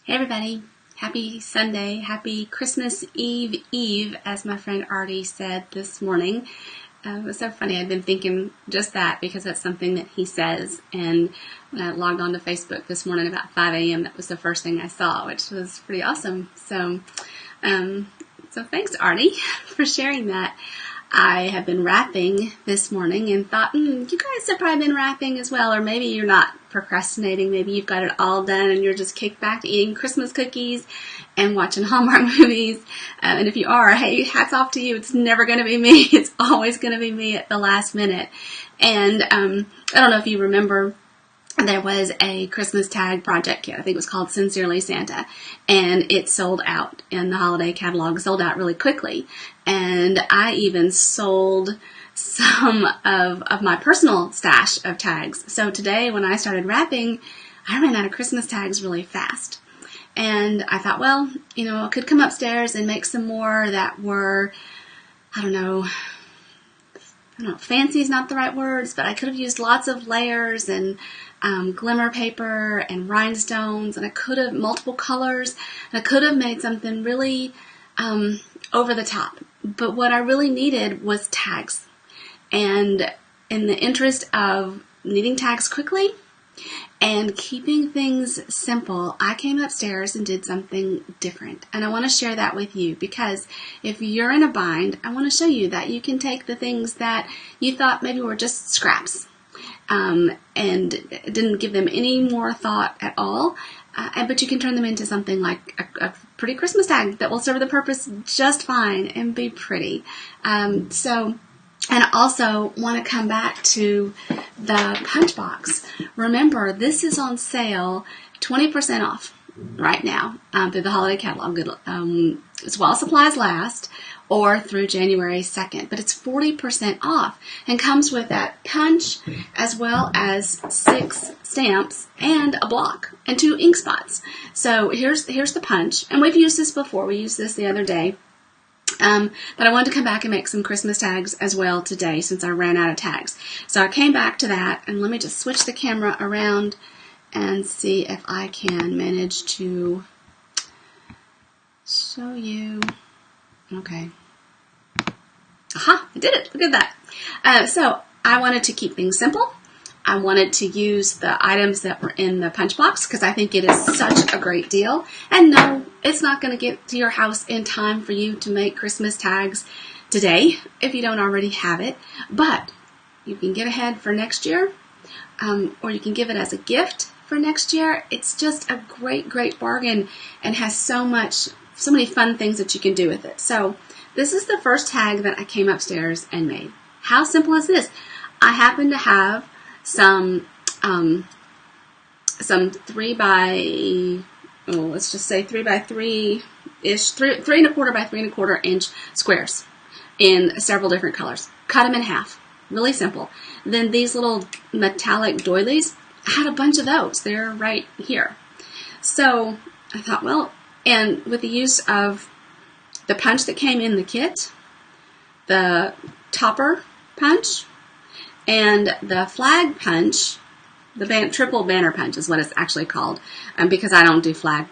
Hey everybody, happy Sunday, happy Christmas Eve, as my friend Artie said this morning. It was so funny, I'd been thinking just that because that's something that he says, and when I logged on to Facebook this morning about 5 a.m., that was the first thing I saw, which was pretty awesome. So thanks Artie for sharing that. I have been wrapping this morning and thought, you guys have probably been wrapping as well, or maybe you're not procrastinating. Maybe you've got it all done and you're just kicked back to eating Christmas cookies and watching Hallmark movies. And if you are, hey, hats off to you. It's never going to be me. It's always going to be me at the last minute. And I don't know if you remember, there was a Christmas tag project kit. I think it was called Sincerely Santa, and it sold out in the holiday catalog, sold out really quickly. And I even sold some of my personal stash of tags. So today when I started wrapping, I ran out of Christmas tags really fast. And I thought, well, I could come upstairs and make some more that were, I don't know, fancy is not the right words, but I could have used lots of layers and glimmer paper and rhinestones, and I could have multiple colors, and I could have made something really over the top. But what I really needed was tags. And in the interest of needing tags quickly and keeping things simple, I came upstairs and did something different. And I want to share that with you because if you're in a bind, I want to show you that you can take the things that you thought maybe were just scraps and didn't give them any more thought at all, but you can turn them into something like a pretty Christmas tag that will serve the purpose just fine and be pretty. And I also want to come back to the punch box. Remember, this is on sale 20% off right now through the holiday catalog. It's while supplies last, or through January 2nd. But it's 40% off and comes with that punch as well as 6 stamps and a block and 2 ink spots. So here's the punch. And we've used this before. We used this the other day. But I wanted to come back and make some Christmas tags as well today since I ran out of tags. So I came back to that, and let me just switch the camera around and see if I can manage to show you. Okay. Aha, I did it. Look at that. So I wanted to keep things simple. I wanted to use the items that were in the punch box because I think it is such a great deal. And no, it's not going to get to your house in time for you to make Christmas tags today if you don't already have it. But you can get ahead for next year, or you can give it as a gift for next year. It's just a great, great bargain and has so many fun things that you can do with it. So this is the first tag that I came upstairs and made. How simple is this? I happen to have some 3 by, let's just say 3 by 3-ish, 3 1/4 by 3 1/4 inch squares in several different colors. Cut them in half. Really simple. Then these little metallic doilies, I had a bunch of those. They're right here. So I thought, well, and with the use of the punch that came in the kit, the topper punch, and the flag punch, the triple banner punch is what it's actually called, because I don't do flag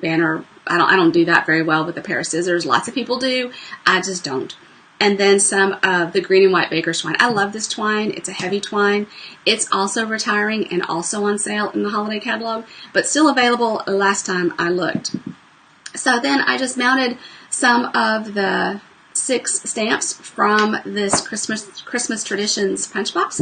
banner. I don't do that very well with a pair of scissors. Lots of people do. I just don't. And then some of the green and white baker's twine. I love this twine. It's a heavy twine. It's also retiring and also on sale in the holiday catalog, but still available last time I looked. So then I just mounted some of the 6 stamps from this Christmas Traditions punch box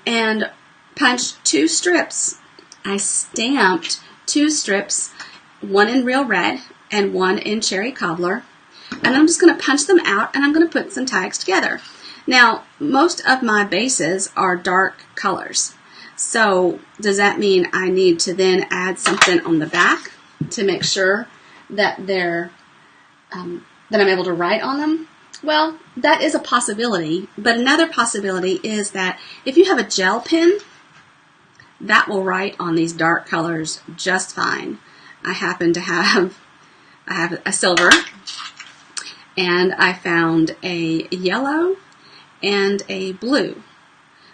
and punched 2 strips. I stamped 2 strips, one in real red and one in cherry cobbler, and I'm just going to punch them out and I'm going to put some tags together. Now, most of my bases are dark colors, so does that mean I need to then add something on the back to make sure that they're that I'm able to write on them? Well, that is a possibility, but another possibility is that if you have a gel pen, that will write on these dark colors just fine. I happen to have a silver, and I found a yellow and a blue.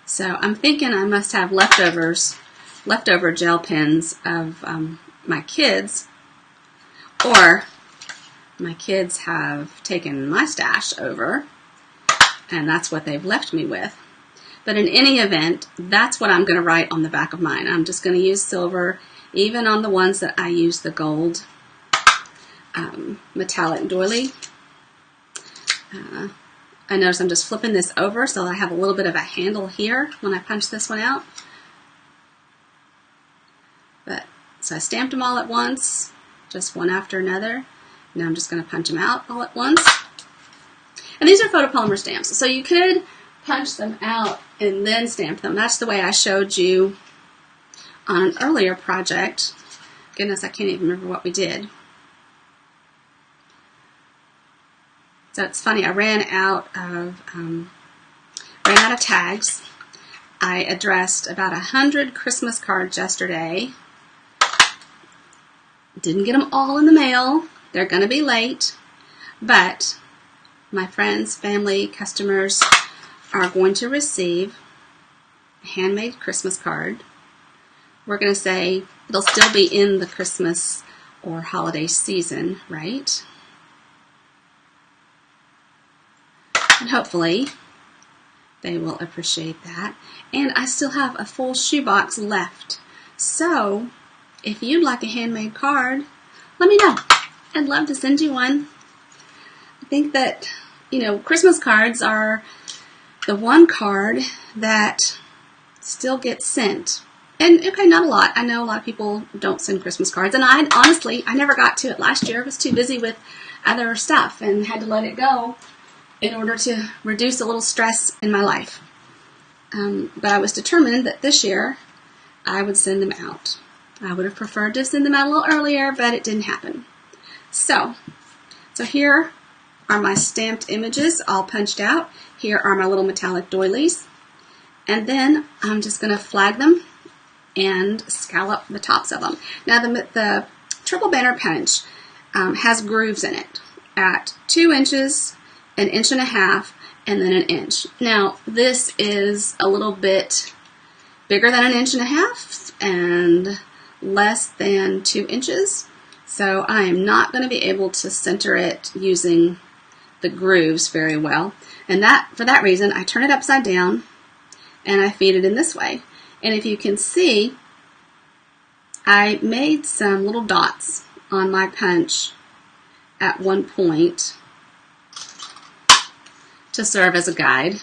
So I'm thinking I must have leftover gel pens of my kids Or my kids have taken my stash over, and that's what they've left me with. But in any event, that's what I'm going to write on the back of mine. I'm just going to use silver, even on the ones that I use the gold metallic doily. I notice I'm just flipping this over so I have a little bit of a handle here when I punch this one out. So I stamped them all at once, just one after another. Now I'm just going to punch them out all at once. And these are photopolymer stamps, so you could punch them out and then stamp them. That's the way I showed you on an earlier project. Goodness, I can't even remember what we did. So it's funny, I ran out of tags. I addressed about 100 Christmas cards yesterday. Didn't get them all in the mail. They're going to be late, but my friends, family, customers are going to receive a handmade Christmas card. We're going to say it'll still be in the Christmas or holiday season, right? And hopefully they will appreciate that. And I still have a full shoebox left. So if you'd like a handmade card, let me know. I'd love to send you one. I think that, Christmas cards are the one card that still gets sent. And, okay, not a lot. I know a lot of people don't send Christmas cards. And I never got to it last year. I was too busy with other stuff and had to let it go in order to reduce a little stress in my life. But I was determined that this year I would send them out. I would have preferred to send them out a little earlier, but it didn't happen. So here are my stamped images all punched out. Here are my little metallic doilies. And then I'm just going to flag them and scallop the tops of them. Now the triple banner punch has grooves in it at 2 inches, 1.5 inches, and then 1 inch. Now this is a little bit bigger than 1.5 inches and less than 2 inches. So I am not going to be able to center it using the grooves very well. And for that reason, I turn it upside down and I feed it in this way. And if you can see, I made some little dots on my punch at one point to serve as a guide,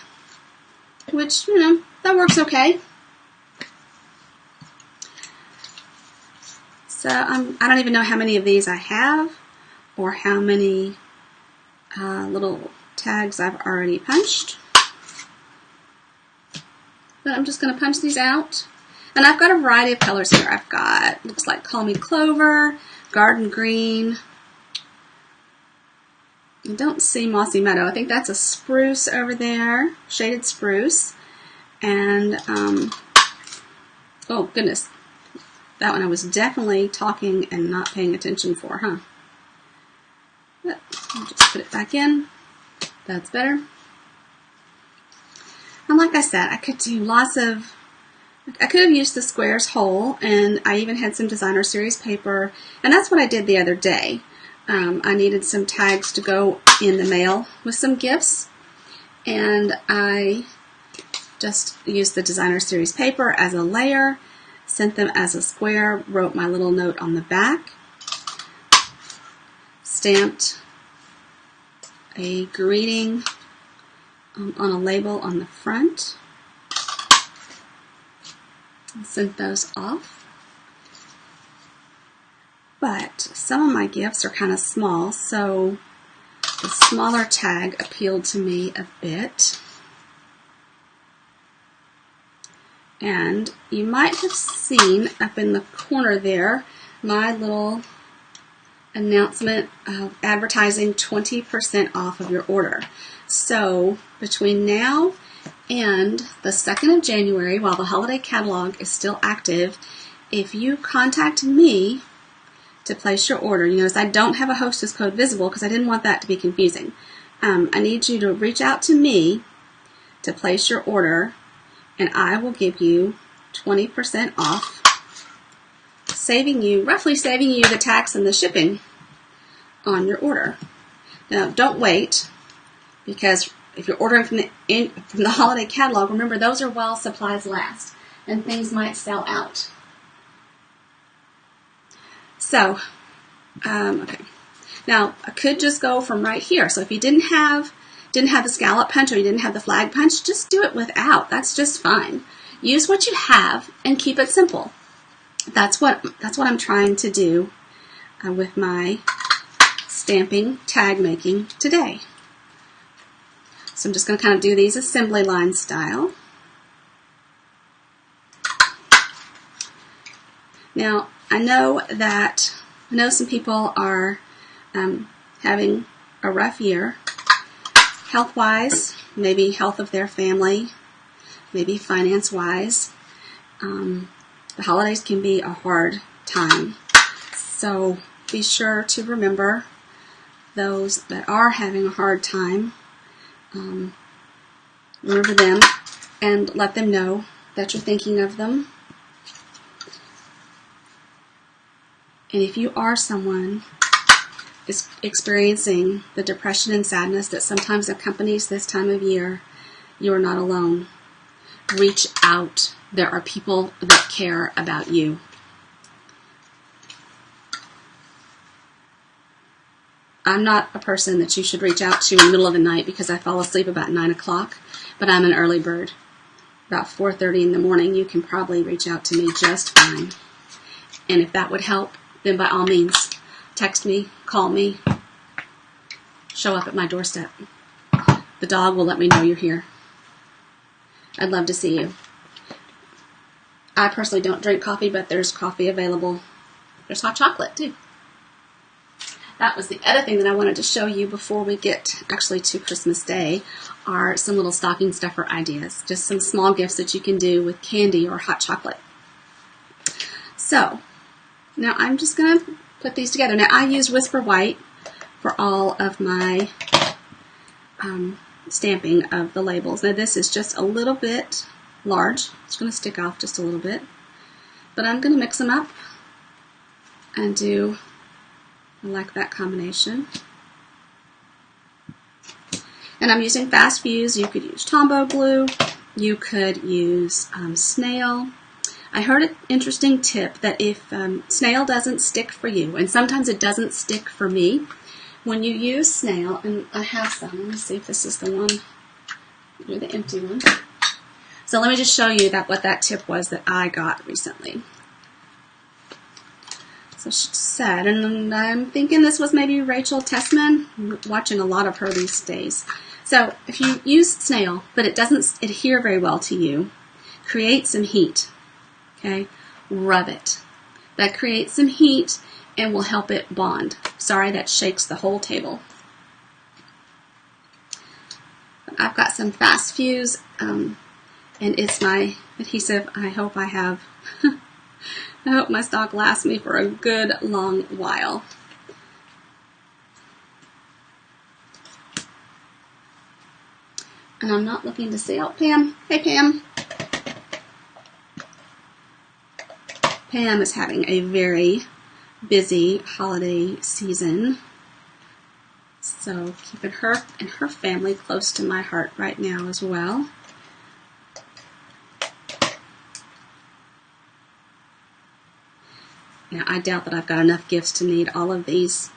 which, that works okay. So I don't even know how many of these I have or how many little tags I've already punched. But I'm just going to punch these out. And I've got a variety of colors here. I've got, looks like Call Me Clover, Garden Green. I don't see Mossy Meadow. I think that's a spruce over there, shaded spruce. And, oh goodness. That one I was definitely talking and not paying attention for, huh? But I'll just put it back in. That's better. And like I said, I could have used the squares whole, and I even had some designer series paper, and that's what I did the other day. I needed some tags to go in the mail with some gifts, and I just used the designer series paper as a layer, sent them as a square, wrote my little note on the back, stamped a greeting on a label on the front, and sent those off. But some of my gifts are kind of small, so the smaller tag appealed to me a bit. And you might have seen up in the corner there my little announcement of advertising 20% off of your order. So between now and the 2nd of January, while the holiday catalog is still active, if you contact me to place your order, you notice I don't have a hostess code visible because I didn't want that to be confusing. I need you to reach out to me to place your order, and I will give you 20% off, roughly saving you the tax and the shipping. on your order. Now, don't wait, because if you're ordering from the holiday catalog, remember those are while supplies last, and things might sell out. So, okay. Now, I could just go from right here. So if you didn't have the scallop punch or you didn't have the flag punch, just do it without. That's just fine. Use what you have and keep it simple. That's what I'm trying to do with my stamping tag making today. So I'm just going to kind of do these assembly line style. Now, I know some people are having a rough year, health-wise, maybe health of their family, maybe finance-wise. The holidays can be a hard time. So be sure to remember those that are having a hard time. Remember them and let them know that you're thinking of them. And if you are someone is experiencing the depression and sadness that sometimes accompanies this time of year, you are not alone. Reach out. There are people that care about you. I'm not a person that you should reach out to in the middle of the night because I fall asleep about 9 o'clock, but I'm an early bird. About 4:30 in the morning, you can probably reach out to me just fine. And if that would help, then by all means, text me, call me, show up at my doorstep. The dog will let me know you're here. I'd love to see you. I personally don't drink coffee, but there's coffee available. There's hot chocolate, too. That was the other thing that I wanted to show you before we get actually to Christmas Day, are some little stocking stuffer ideas. Just some small gifts that you can do with candy or hot chocolate. So, now I'm just going to put these together. Now, I use Whisper White for all of my stamping of the labels. Now, this is just a little bit large. It's going to stick off just a little bit. But I'm going to mix them up and do, I like that combination. And I'm using Fast Fuse. You could use Tombow glue. You could use snail. I heard an interesting tip that if snail doesn't stick for you, and sometimes it doesn't stick for me, when you use snail, and I have some, let me see if this is the one, do the empty one. So let me just show you what that tip was that I got recently. So she said, and I'm thinking this was maybe Rachel Tessman. I'm watching a lot of her these days. So if you use snail, but it doesn't adhere very well to you, create some heat. Okay, rub it. That creates some heat and will help it bond. Sorry, that shakes the whole table. I've got some Fast Fuse, and it's my adhesive. I hope I have. I hope my stock lasts me for a good long while. And I'm not looking to see. Oh, Pam. Hey, Pam. Pam is having a very busy holiday season. So keeping her and her family close to my heart right now as well. Now, I doubt that I've got enough gifts to need all of these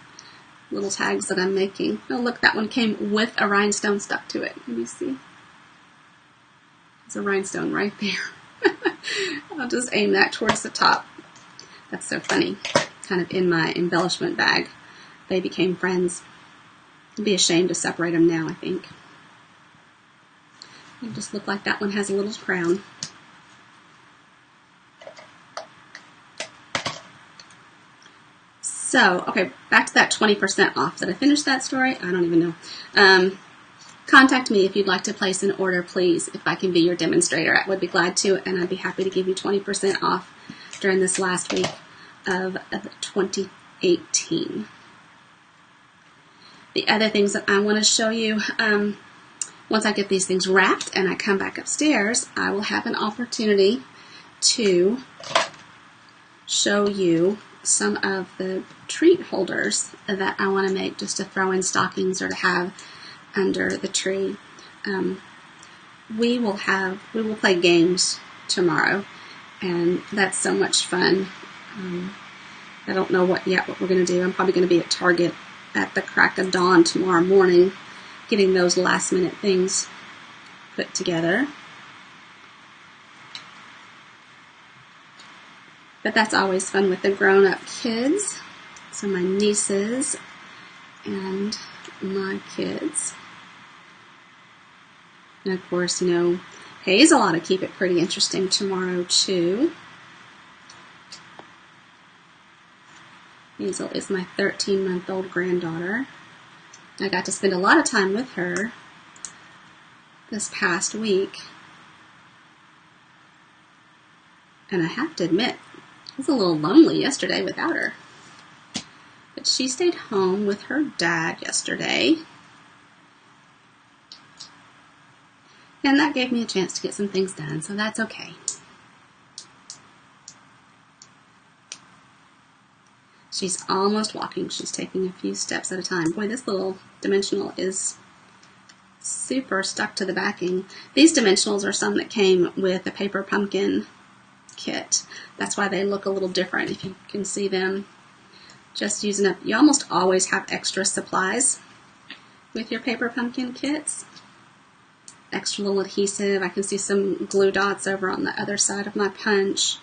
little tags that I'm making. Oh, look, that one came with a rhinestone stuck to it. Let me see. There's a rhinestone right there. I'll just aim that towards the top. That's so funny. Kind of in my embellishment bag. They became friends. I'd be ashamed to separate them now, I think. It'll just look like that one has a little crown. So, okay, back to that 20% off. Did I finish that story? I don't even know. Contact me if you'd like to place an order, please. If I can be your demonstrator, I would be glad to, and I'd be happy to give you 20% off during this last week of 2018. The other things that I want to show you, once I get these things wrapped and I come back upstairs, I will have an opportunity to show you some of the treat holders that I want to make just to throw in stockings or to have under the tree. We will play games tomorrow, and that's so much fun. I don't know what we're going to do. I'm probably going to be at Target at the crack of dawn tomorrow morning, getting those last minute things put together. But that's always fun with the grown-up kids. So my nieces and my kids. And of course, Hazel ought to keep it pretty interesting tomorrow too. Hazel is my 13-month-old granddaughter. I got to spend a lot of time with her this past week. And I have to admit, I was a little lonely yesterday without her. But she stayed home with her dad yesterday. And that gave me a chance to get some things done, so that's okay. She's almost walking. She's taking a few steps at a time. Boy, this little dimensional is super stuck to the backing. These dimensionals are some that came with a paper pumpkin kit. That's why they look a little different, if you can see them. Just using up, you almost always have extra supplies with your paper pumpkin kits. Extra little adhesive. I can see some glue dots over on the other side of my punch.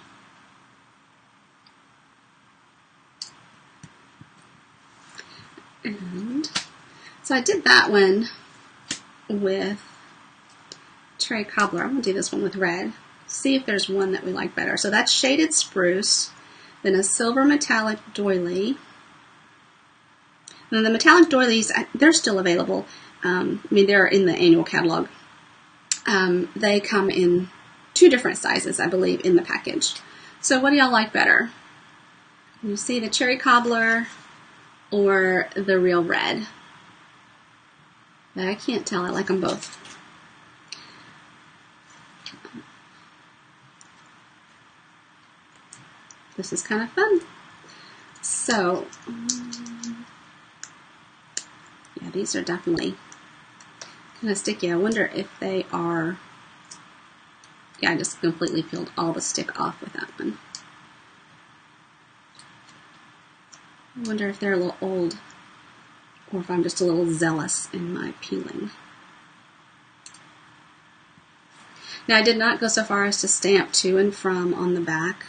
And so I did that one with Cherry Cobbler. I'm going to do this one with red. See if there's one that we like better. So that's Shaded Spruce, then a Silver Metallic Doily. And the metallic doilies, they're still available. They're in the annual catalog. They come in 2 different sizes, I believe, in the package. So what do y'all like better? You see the Cherry Cobbler or the real red? I can't tell. I like them both. This is kind of fun. So, yeah, these are definitely kind of sticky. I wonder if they are, yeah, I just completely peeled all the stick off with that one. I wonder if they're a little old or if I'm just a little zealous in my peeling. Now, I did not go so far as to stamp to and from on the back.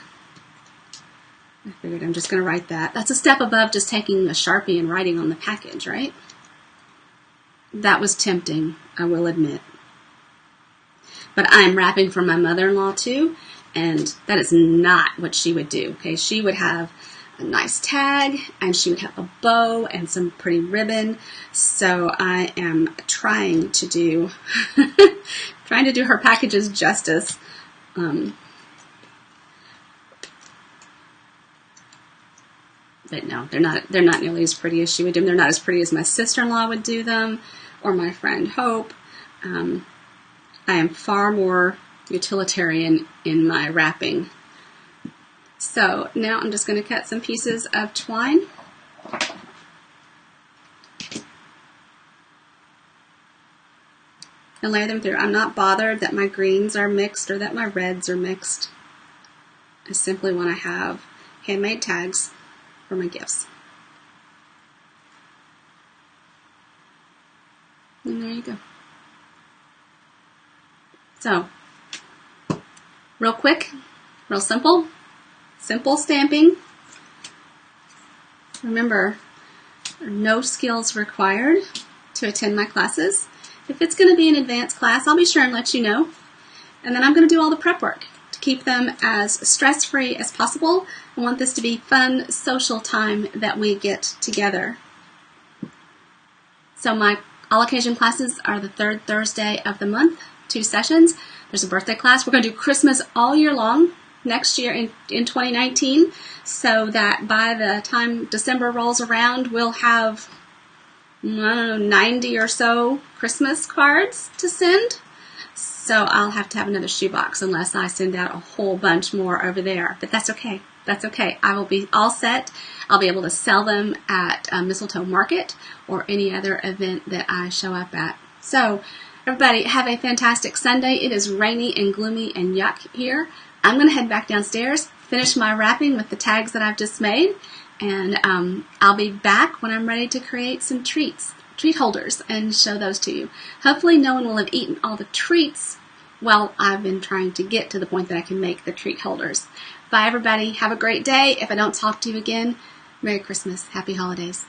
I figured I'm just going to write that. That's a step above just taking a Sharpie and writing on the package, right? That was tempting, I will admit. But I'm wrapping for my mother-in-law too, and that is not what she would do. Okay, she would have a nice tag, and she would have a bow and some pretty ribbon. So I am trying to do her packages justice. But no, they're not nearly as pretty as she would do them. They're not as pretty as my sister-in-law would do them, or my friend Hope. I am far more utilitarian in my wrapping. So now I'm just going to cut some pieces of twine. And lay them through. I'm not bothered that my greens are mixed or that my reds are mixed. I simply want to have handmade tags for my gifts. And there you go. So, real quick, real simple stamping. Remember, no skills required to attend my classes. If it's going to be an advanced class, I'll be sure and let you know. And then I'm going to do all the prep work to keep them as stress-free as possible. I want this to be fun, social time that we get together. So my all-occasion classes are the 3rd Thursday of the month, 2 sessions. There's a birthday class. We're going to do Christmas all year long next year in 2019, so that by the time December rolls around, we'll have 90 or so Christmas cards to send. So I'll have to have another shoebox unless I send out a whole bunch more over there. But that's okay. That's okay. I will be all set. I'll be able to sell them at Mistletoe Market or any other event that I show up at. So, everybody, have a fantastic Sunday. It is rainy and gloomy and yuck here. I'm going to head back downstairs, finish my wrapping with the tags that I've just made, and I'll be back when I'm ready to create some treat holders, and show those to you. Hopefully no one will have eaten all the treats while I've been trying to get to the point that I can make the treat holders. Bye, everybody. Have a great day. If I don't talk to you again, Merry Christmas. Happy holidays.